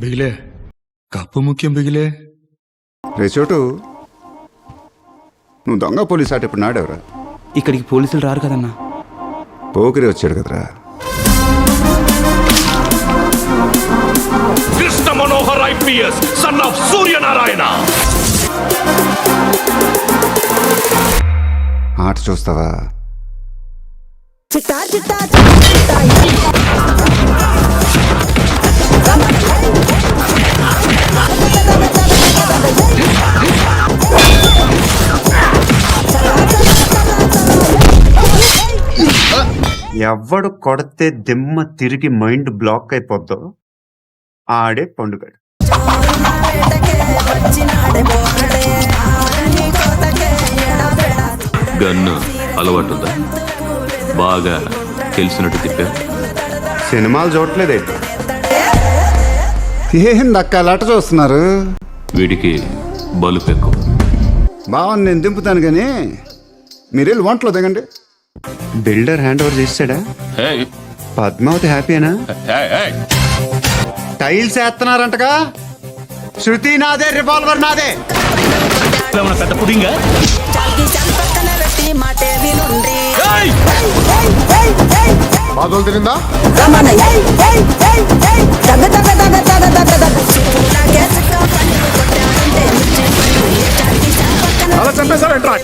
బిగిలే cup ముఖ్యం బిగిలే. రే చోటు, నువ్వు దొంగ పోలీస్ ఆట ఇప్పుడు నాడెవరా? ఇక్కడికి పోలీసులు రారు కదన్నా. పోకిరి వచ్చాడు కదరా. Krishna Manohar IPS son of Suryanarayana. ఆట చూస్తావా? ఎవడు కొడితే దిమ్మ తిరిగి మైండ్ బ్లాక్ అయిపోద్దో ఆడే పండుగ. గన్ను అలవాటుందా? బాగా తెలిసినట్టు తిప్పా. సినిమాలు చూడట్లేదేంటి? ఏం దక్క లట చూస్తున్నారు? వీడికి బలుపు ఎక్కువ. బావని నేను దింపుతాను కానీ మీరు వెళ్ళి వంటలో దిగండి. బిల్డర్ హ్యాండ్ ఓవర్ చేసాడా? పద్మావతి హ్యాపీనా? టైల్స్ వేస్తున్నారంటగా. శృతి నాదే, రివాల్వర్ నాదే. పెద్ద పుడింగా బాధలు తిరిందా? అలా చంపేశారంటారా?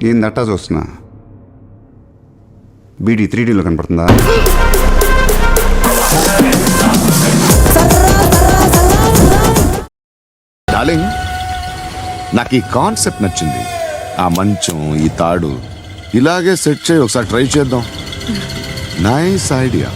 ఏందట్టా చూస్తున్నా? బీడీ 3Dలో కనపడుతుందా? డార్లింగ్, నాకు ఈ కాన్సెప్ట్ నచ్చింది. ఆ మంచం, ఈ తాడు ఇలాగే సెట్ చేయి, ఒకసారి ట్రై చేద్దాం. Nice idea.